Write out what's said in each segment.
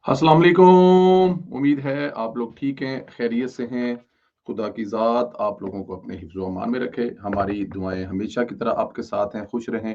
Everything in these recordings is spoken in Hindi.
अस्सलाम वालेकुम। उम्मीद है आप लोग ठीक हैं, खैरियत से हैं। खुदा की ज़ात आप लोगों को अपने हिफ्ज़ व अमान में रखे। हमारी दुआएँ हमेशा की तरह आपके साथ हैं, खुश रहें।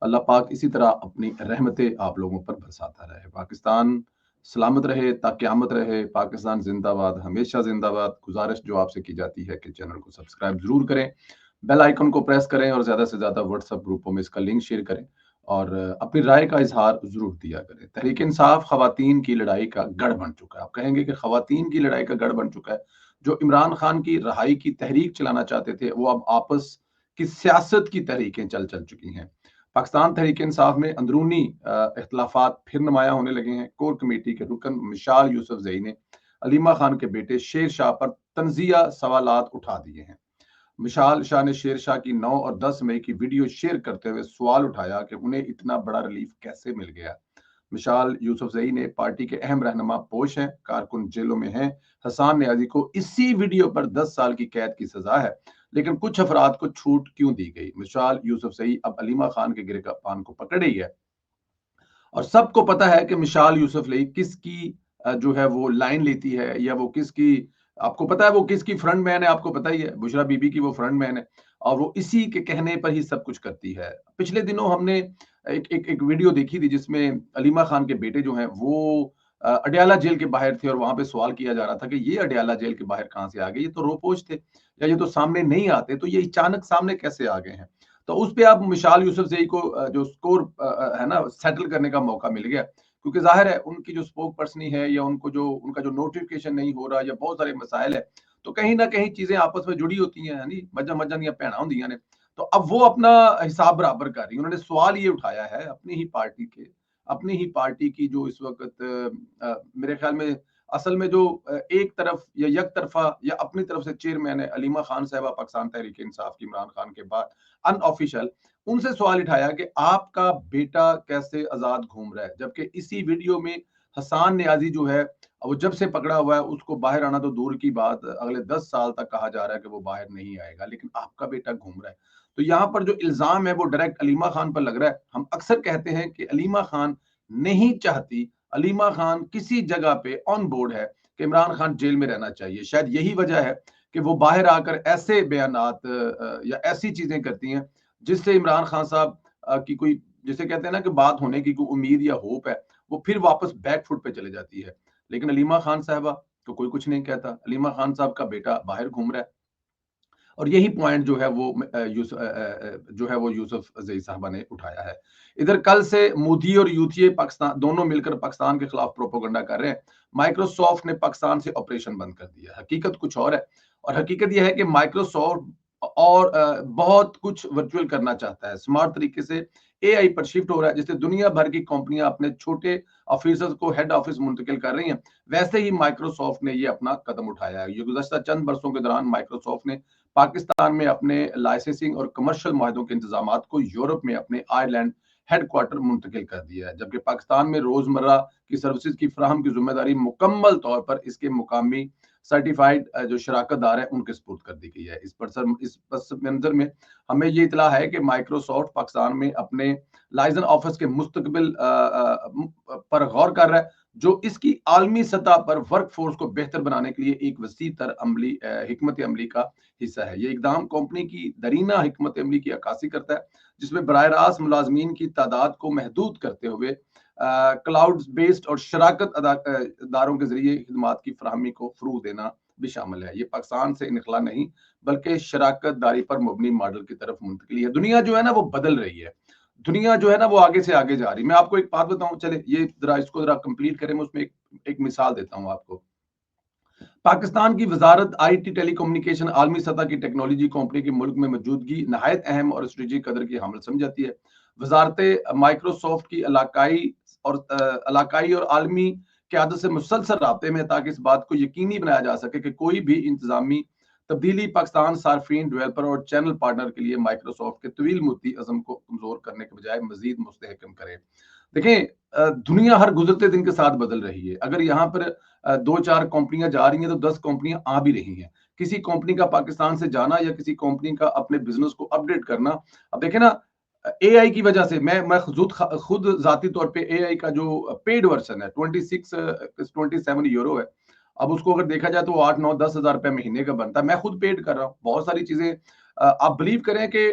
अल्लाह पाक इसी तरह अपनी रहमतें आप लोगों पर बरसाता रहे। पाकिस्तान सलामत रहे ता क़यामत रहे। पाकिस्तान ज़िंदाबाद, हमेशा ज़िंदाबाद। गुज़ारिश जो आपसे की जाती है कि चैनल को सब्सक्राइब ज़रूर करें, बेल आइकन को प्रेस करें और ज़्यादा से ज़्यादा व्हाट्सएप ग्रुपों में इसका लिंक शेयर करें और अपनी राय का इज़हार ज़रूर दिया करें। तहरीक-ए-इंसाफ ख़वातीन की लड़ाई का गढ़ बन चुका है। आप कहेंगे कि ख़वातीन की लड़ाई का गढ़ बन चुका है। जो इमरान खान की रहाई की तहरीक चलाना चाहते थे, वो अब आपस की सियासत की तहरीकें चल चुकी हैं। पाकिस्तान तहरीक-ए-इंसाफ में अंदरूनी इख्तिलाफ़ात फिर नुमायाँ होने लगे हैं। कोर कमेटी के रुकन मिशाल यूसुफ़ज़ई ने अलीमा खान के बेटे शेर शाह पर तंज़िया सवालात उठा दिए हैं। विशाल शाह ने शेर शाह की 9 और 10 मई की वीडियो शेयर करते हुए सवाल उठाया कि उन्हें इतना बड़ा रिलीफ कैसे मिल गया। मिशाल यूसुफजई ने पार्टी के अहम रहनुमा पोश हैं, कारकुन जेलों में हैं। हसान न्याजी को इसी वीडियो पर 10 साल की कैद की सजा है, लेकिन कुछ अफराद को छूट क्यों दी गई? मिशाल यूसुफजई अब अलीमा खान के गिरफ्तार को पकड़ रही है और सबको पता है कि मिशाल यूसुफजई किसकी जो है वो लाइन लेती है या वो किसकी, आपको पता है वो किसकी फ्रंट मैन है, आपको पता ही है बुशरा बीबी की वो फ्रंट मैन है और वो इसी के कहने पर ही सब कुछ करती है। पिछले दिनों हमने एक वीडियो देखी थी जिसमें अलीमा खान के बेटे जो हैं वो अडयाला जेल के बाहर थे और वहां पे सवाल किया जा रहा था कि ये अडयाला जेल के बाहर कहां से आ गए, ये तो रोपोश थे या ये तो सामने नहीं आते, तो ये अचानक सामने कैसे आ गए हैं? तो उस पे अब मिशाल यूसुफजई को जो स्कोर है ना सेटल करने का मौका मिल गया, क्योंकि जाहिर है उनकी जो स्पोक पर्सनी है या उनको जो उनका जो नोटिफिकेशन नहीं हो रहा या बहुत सारे मसाइल है, तो कहीं ना कहीं चीजें आपस में जुड़ी होती हैं, है नी मजा मजा या भैना होंदियां ने। तो अब वो अपना हिसाब बराबर कर रही है। उन्होंने सवाल ये उठाया है अपनी ही पार्टी की जो इस वक्त मेरे ख्याल में असल में जो एक तरफ या यक तरफा या अपनी तरफ से चेयरमैन है अलीमा खान साहबा पाकिस्तान तहरीक इंसाफ की, इमरान खान के बाद अनऑफिशियल, उनसे सवाल उठाया कि आपका बेटा कैसे आजाद घूम रहा है, जबकि इसी वीडियो में हसान न्याजी जो है वो जब से पकड़ा हुआ है उसको बाहर आना तो दूर की बात, अगले 10 साल तक कहा जा रहा है कि वो बाहर नहीं आएगा, लेकिन आपका बेटा घूम रहा है। तो यहाँ पर जो इल्जाम है वो डायरेक्ट अलीमा खान पर लग रहा है। हम अक्सर कहते हैं कि अलीमा खान नहीं चाहती, अलीमा खान किसी जगह पे ऑन बोर्ड है कि इमरान खान जेल में रहना चाहिए। शायद यही वजह है कि वो बाहर आकर ऐसे बयानात या ऐसी चीजें करती हैं जिससे इमरान खान साहब की कोई, जिसे कहते हैं ना कि बात होने की कोई उम्मीद या होप है, वो फिर वापस बैक फुट पे चले जाती है। लेकिन अलीमा खान साहबा तो कोई कुछ नहीं कहता। अलीमा खान साहब का बेटा बाहर घूम रहा है और यही पॉइंट जो है वो जो है वो यूसुफ जई साहबा ने उठाया है। इधर कल से मोदी और यूथिए पाकिस्तान दोनों मिलकर पाकिस्तान के खिलाफ प्रोपोगंडा कर रहे हैं। माइक्रोसॉफ्ट ने पाकिस्तान से ऑपरेशन बंद कर दिया। हकीकत कुछ और है और हकीकत यह है कि माइक्रोसॉफ्ट और बहुत कुछ वर्चुअल करना चाहता है, स्मार्ट तरीके से एआई पर शिफ्ट हो रहा है। जैसे दुनिया भर की कंपनियां अपने छोटे ऑफिसर्स को हेड ऑफिस मुंतकिल कर रही हैं, वैसे ही माइक्रोसॉफ्ट ने ये अपना कदम उठाया है। ये गुज़श्ता चंद बरसों के दौरान माइक्रोसॉफ्ट ने पाकिस्तान में अपने लाइसेंसिंग और कमर्शियल माहिदों के इंतजामात को यूरोप में अपने आयरलैंड हेडक्वार्टर मुंतकिल कर दिया है, जबकि पाकिस्तान में रोजमर्रा की सर्विसेज की फ्राहम की जिम्मेदारी मुकम्मल तौर पर इसके मुकामी सर्टिफाइड जो शराकतदार है उनके सपुर्द कर दी गई है। इस पस मंजर में हमें ये इतला है कि माइक्रोसॉफ्ट पाकिस्तान में अपने लाइजन ऑफिस के मुस्तकबिल पर गौर कर रहा है, जो इसकी आलमी सतह पर वर्क फोर्स को बेहतर बनाने के लिए एक वसी तर अमली हिकमत अमली का हिस्सा है। ये इकदाम कंपनी की दरीना हिकमत अमली की अक्कासी करता है, जिसमें बराह रास्त मुलाजमीन की तादाद को महदूद करते हुए क्लाउड बेस्ड और शराकत दारों के जरिए खिदमात की फराहमी को फरूग देना भी शामिल है। ये पाकिस्तान से इनखला नहीं बल्कि शराकत दारी पर मबनी मॉडल की तरफ मुंतकली है। दुनिया जो है ना वो बदल रही है, दुनिया जो है ना वो आगे से आगे जा रही है। मैं आपको एक बात बताऊं, चले ये जरा इसको जरा कंप्लीट करें, मैं उसमें एक मिसाल देता हूं आपको। पाकिस्तान की वजारत आईटी टेलीकम्युनिकेशन आलमी सतह की टेक्नोलॉजी कंपनी की मुल्क में मौजूदगी नहायत अहम और स्ट्रेटेजिक कदर की हामिल समझ जाती है। वजारत माइक्रोसॉफ्ट की इलाकाई और आलमी क्यादत से मुसलसल राब्ते में, ताकि इस बात को यकीनी बनाया जा सके कि कोई भी इंतजामी तब्दीली पाकिस्तान सार्फिन, डेवलपर और चैनल पार्टनर के लिए माइक्रोसॉफ्ट के तवील मुद्दी अज़म को कमजोर करने के बजाय मजीद मुस्तहकम करे। देखें, दुनिया हर गुजरते दिन के साथ बदल रही है। अगर यहाँ पर 2-4 कंपनियां जा रही हैं तो 10 कंपनियां आ भी रही हैं। किसी कंपनी का पाकिस्तान से जाना या किसी कंपनी का अपने बिजनेस को अपडेट करना, अब देखें ना, एआई की वजह से मैं खुद ज़ाती तौर पे एआई का जो पेड वर्ज़न है 27 यूरो है। अब उसको अगर देखा जाए तो वो 8, 9, 10 हज़ार रुपए महीने का बनता है। मैं खुद पेड कर रहा हूँ। बहुत सारी चीज़ें आप बिलीव करें कि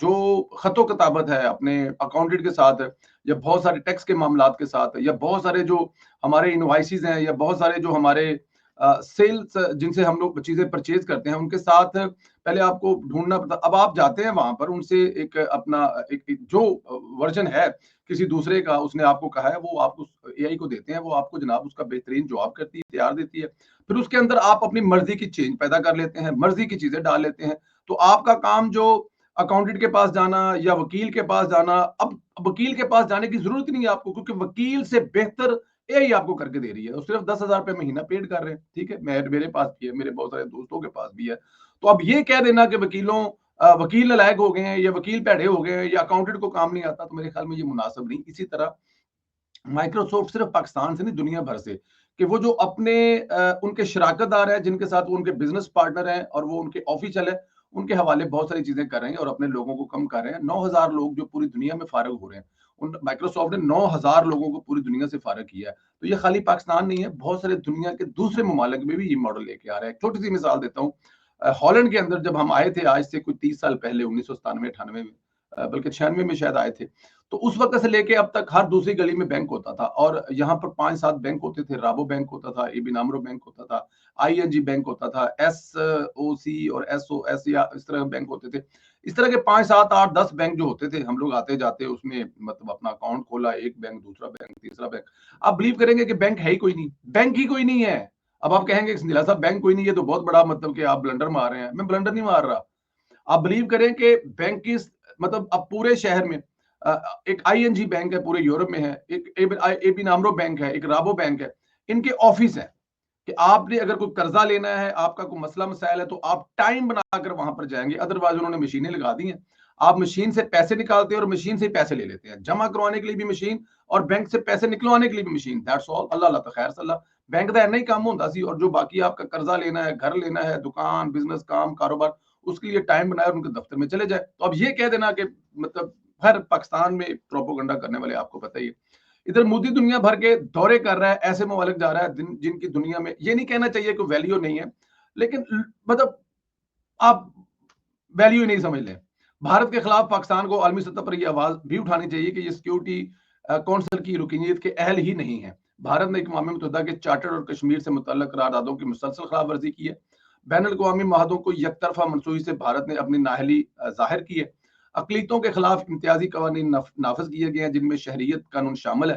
जो ख़तो-किताबत है अपने अकाउंटेंट के साथ या बहुत सारे टैक्स के मामलात के साथ या बहुत सारे जो हमारे इनवॉइसेज़ हैं या बहुत सारे जो हमारे सेल्स जिनसे हम लोग चीज़ें परचेज़ करते हैं, उनके साथ पहले आपको ढूँढना पड़ता। अब आप जाते हैं वहाँ पर उनसे एक अपना एक जो वर्ज़न है किसी दूसरे का उसने आपको कहा है वो आप उस एआई को देते हैं, वो आपको जनाब उसका बेहतरीन जवाब करती है, तैयार देती है। फिर उसके अंदर आप अपनी मर्ज़ी की चेंज पैदा कर लेते हैं, मर्ज़ी की चीज़ें डाल लेते हैं। तो आपका काम जो अकाउंटेंट के पास जाना या वकील के पास जाना, अब वकील के पास जाने की ज़रूरत नहीं है आपको क्योंकि वकील से बेहतर एआई आपको करके दे रही है। और सिर्फ 10,000 रुपए महीना पेड कर रहे हैं, ठीक है? मेरे पास भी है, मेरे बहुत सारे दोस्तों के पास भी है। तो अब ये कह देना कि वकील नालायक हो गए हैं या वकील भैड़े हो गए हैं या अकाउंटेंट को काम नहीं आता, तो मेरे ख्याल में ये मुनासिब नहीं। इसी तरह माइक्रोसॉफ्ट सिर्फ पाकिस्तान से नहीं दुनिया भर से कि वो जो अपने उनके शराकतदार हैं जिनके साथ वो उनके बिजनेस पार्टनर हैं और वो उनके ऑफिशियल है उनके हवाले बहुत सारी चीजें कर रहे हैं और अपने लोगों को कम कर रहे हैं। 9,000 लोग जो पूरी दुनिया में फारग हो रहे हैं, उन माइक्रोसॉफ्ट ने 9,000 लोगों को पूरी दुनिया से फारग किया है। तो ये खाली पाकिस्तान नहीं है, बहुत सारे दुनिया के दूसरे ममालिक में भी ये मॉडल लेके आ रहा है। छोटी सी मिसाल देता हूँ, हॉलैंड के अंदर जब हम आए थे आज से कोई 30 साल पहले 1997-98 में, बल्कि 96 में शायद आए थे, तो उस वक्त से लेके अब तक हर दूसरी गली में बैंक होता था और यहाँ पर 5-7 बैंक होते थे। राबो बैंक होता था, एबिन आमरो बैंक होता था, आईएनजी बैंक होता था, एसओसी और एसओएस या इस तरह के बैंक होते थे। इस तरह के 5, 7, 8, 10 बैंक जो होते थे, हम लोग आते जाते उसमें मतलब अपना अकाउंट खोला, एक बैंक, दूसरा बैंक, तीसरा बैंक। आप बिलीव करेंगे कि बैंक है ही कोई नहीं, बैंक ही कोई नहीं है। अब आप कहेंगे संजीला साहब बैंक कोई नहीं है तो बहुत बड़ा मतलब कि आप ब्लंडर मार रहे हैं। मैं ब्लंडर नहीं मार रहा। आप बिलीव करें कि बैंक की मतलब अब पूरे शहर में एक आईएनजी बैंक है, पूरे यूरोप में है, एक एबिन आमरो बैंक है, एक राबो बैंक है। इनके ऑफिस है कि आपने अगर कोई कर्जा लेना है, आपका कोई मसला मसाइल है तो आप टाइम बनाकर वहां पर जाएंगे। अदरवाइज उन्होंने मशीनें लगा दी हैं, आप मशीन से पैसे निकालते हैं और मशीन से ही पैसे ले लेते हैं। जमा करवाने के लिए भी मशीन और बैंक से पैसे निकलवाने के लिए भी मशीन। That's all. अल्लाह अल्लाह तो खैर सल्ला। बैंक का इतना ही काम होता सी। और जो बाकी आपका कर्जा लेना है, घर लेना है, दुकान, बिजनेस, काम, कारोबार, उसके लिए टाइम बनाए और उनके दफ्तर में चले जाए। तो अब ये कह देना कि मतलब हर पाकिस्तान में प्रोपोगंडा करने वाले आपको पता ही है। इधर मोदी दुनिया भर के दौरे कर रहा है, ऐसे ममालिक जा रहा है जिनकी दुनिया में ये नहीं कहना चाहिए कि वैल्यू नहीं है, लेकिन मतलब आप वैल्यू ही नहीं समझ लें। भारत के खिलाफ पाकिस्तान को आलमी सतह पर यह आवाज भी उठानी चाहिए कि ये सिक्योरिटी काउंसिल की रुकनीत के अहल ही नहीं है। भारत ने अक़वाम मुत्तहिदा के चार्टर और कश्मीर से मुतल्लक करारदादों की मुसलसल खिलाफ वर्जी की है। बैन अवी माहदों को यकतरफा मनसूई से भारत ने अपनी नाहली जाहिर की है। अकलीतों के खिलाफ इम्तियाजी कवानीन नाफज किए गए हैं जिनमें शहरियत कानून शामिल है।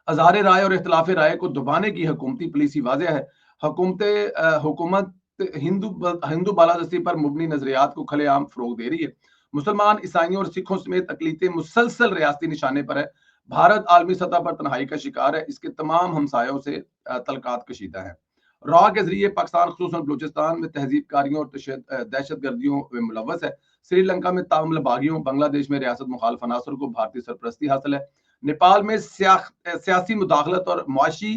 अज़हार राय और इख्तिलाफ राय को दबाने की हुकूमती पॉलिसी वाज़ेह है। हुकूमत हिंदू बालादस्ती पर मुबनी नजरियात को खुलेआम फरोग दे रही है। मुसलमान, ईसाइयों और सिखों समेत अकलीतें मुसलसल रियासती निशाने पर है। भारत आलमी सतह पर तनहाई का शिकार है। इसके तमाम हमसायों से तलकात कशीदा है। रॉ के जरिए पाकिस्तान खुसूसन बलूचिस्तान में तहजीब कारियों और दहशत गर्दियों में मुलव्वस है। श्रीलंका में तामल बागियों, बांग्लादेश में रियासत मुखालफ अनासर को भारतीय सरपरस्ती हासिल है। नेपाल में सियासी मुदाखलत और मुआशी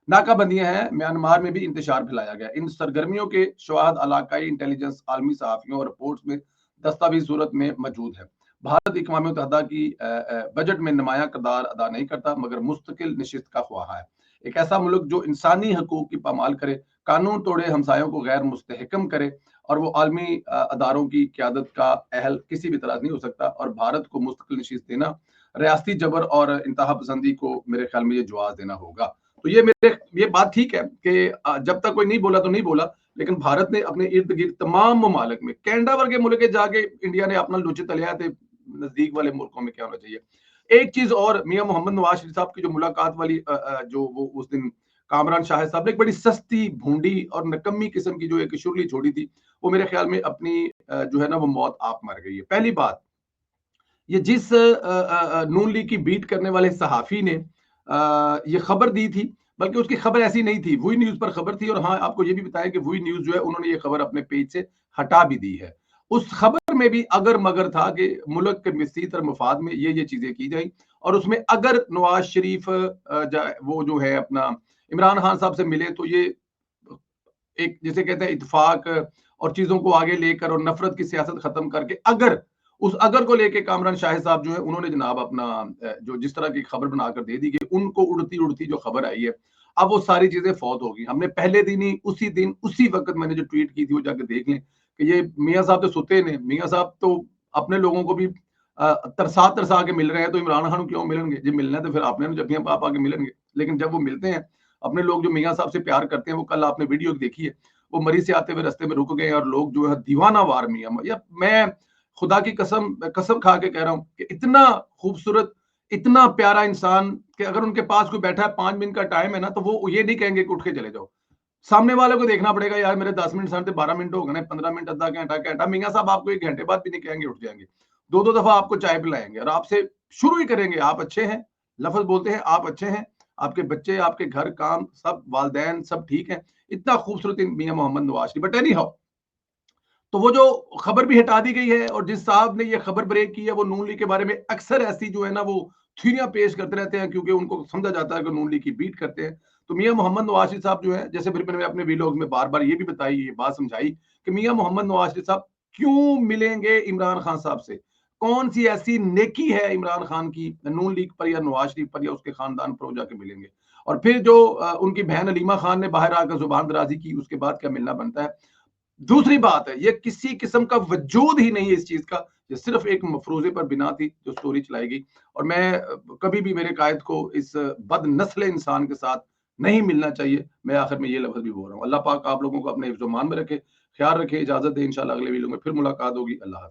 नाकाबंदियां हैं। म्यांमार में भी इंतशार फैलाया गया। इन सरगर्मियों के शवाहद इलाकाई इंटेलिजेंस, आलमी सहाफियों और रिपोर्ट्स में दस्तावेज सूरत में मौजूद है। भारत अक़वाम मुत्तहिदा की बजट में नुमायां किरदार अदा नहीं करता मगर मुस्तकिल नशिस्त का ख्वाहा है। एक ऐसा मुल्क जो इंसानी हकूक की पामाल करे, कानून तोड़े, हमसायों को गैर मुस्तहकम करे और वो आलमी अदारों की क्यादत का अहल किसी भी तरह नहीं हो सकता। और भारत को मुस्तकिल नशिस्त देना रियासती जबर और इंतहा पसंदी को मेरे ख्याल में ये जवाब देना होगा। तो ये बात ठीक है कि जब तक कोई नहीं बोला तो नहीं बोला, लेकिन भारत ने अपने इर्द गिर्द तमाम ममालिक में, कैनेडा वर्गे मुल्क के जाके इंडिया ने अपना लुच तलिया थे। नजदीक वाले मुल्कों में क्या होना चाहिए। एक चीज और, मियां मोहम्मद नवाज शरीफ साहब की जो मुलाकात वाली जो वो उस दिन कामरान शाहिद साहब ने एक बड़ी सस्ती, भूडी और नकम्मी किस्म की जो एक शुरली छोड़ी थी, वो मेरे ख्याल में अपनी जो है ना वो मौत आप मर गई है। पहली बात, ये जिस नून लीग की बीट करने वाले सहाफी ने ये खबर दी थी, बल्कि उसकी खबर ऐसी नहीं थी, वही न्यूज पर खबर थी। और हाँ, आपको ये भी बताया कि वही न्यूज जो है उन्होंने ये खबर अपने पेज से हटा भी दी है। उस खबर में भी अगर मगर था कि मुल्क के मसीत और मफाद में ये चीजें की जाए। और उसमें अगर नवाज शरीफ वो जो है अपना इमरान खान साहब से मिले तो ये एक जिसे कहते हैं इत्तेफाक और चीजों को आगे लेकर और नफरत की सियासत खत्म करके अगर उस अगर को लेके कामरान शाहिद साहब जो है उन्होंने जनाब अपना जो जिस तरह की खबर बनाकर दे दी कि उनको उड़ती उड़ती जो खबर आई है, अब वो सारी चीजें फौत होगी। हमने पहले दिन ही उसी दिन उसी वक्त मैंने जो ट्वीट की थी वो जाके देख लें कि ये मियाँ साहब तो सोते नहीं, मियाँ साहब तो अपने लोगों को भी तरसा तरसा के मिल रहे हैं, तो इमरान खान को क्यों मिलेंगे? जब मिलना है तो फिर आपने जफ्फियां पा पा के मिलेंगे। लेकिन जब वो मिलते हैं, अपने लोग जो मियाँ साहब से प्यार करते हैं, वो कल आपने वीडियो देखी है, वो मरी से आते हुए रास्ते में रुक गए और लोग जो है दीवाना वार मियाँ या मैं खुदा की कसम कसम खा के कह रहा हूँ कि इतना खूबसूरत, इतना प्यारा इंसान कि अगर उनके पास कोई बैठा है 5 मिनट का टाइम है ना, तो वो ये नहीं कहेंगे कि उठ के चले जाओ। सामने वाले को देखना पड़ेगा, यार मेरे 10 मिनट साढ़े 12 मिनट हो गए, 15 मिनट, आधा घंटा घंटा, मियाँ साहब आपको 1 घंटे बाद भी नहीं कहेंगे उठ जाएंगे, दो दो दफा आपको चाय पिलाएंगे और आपसे शुरू ही करेंगे, आप अच्छे हैं, लफ्ज बोलते हैं आप अच्छे हैं, आपके बच्चे, आपके घर, काम सब, वालदैन सब ठीक है। इतना खूबसूरत मियाँ Mohammad Nawaz Sharif. But any how, तो वो जो खबर भी हटा दी गई है और जिस साहब ने ये खबर ब्रेक की है वो नून लीग के बारे में अक्सर ऐसी जो है ना वो थ्योरियां पेश करते रहते हैं, क्योंकि उनको समझा जाता है कि नून लीग की बीट करते हैं। तो मियां मोहम्मद नवाज शरीफ साहब जो है, जैसे फिर मैंने अपने वीलॉग में बार बार ये भी बताई, ये बात समझाई कि मियां मोहम्मद नवाज शरीफ साहब क्यों मिलेंगे इमरान खान साहब से, कौन सी ऐसी नेकी है इमरान खान की नून लीग पर या नवाज शरीफ पर या उसके खानदान पर वो जाके मिलेंगे। और फिर जो उनकी बहन अलीमा खान ने बाहर आकर जुबान दराजी की, उसके बाद क्या मिलना बनता है। दूसरी बात है, ये किसी किस्म का वजूद ही नहीं है इस चीज का, ये सिर्फ एक मफरूजे पर बिना थी जो स्टोरी चलाई गई। और मैं कभी भी मेरे कायद को इस बद नस्ल इंसान के साथ नहीं मिलना चाहिए। मैं आखिर में ये लफ्ज भी बोल रहा हूँ। अल्लाह पाक आप लोगों को अपने हिफ्ज़-ओ-मान में रखे, ख्याल रखे, इजाजत दे, इंशाल्लाह अगले वीडियो में फिर मुलाकात होगी। अल्लाह हाफ़िज़।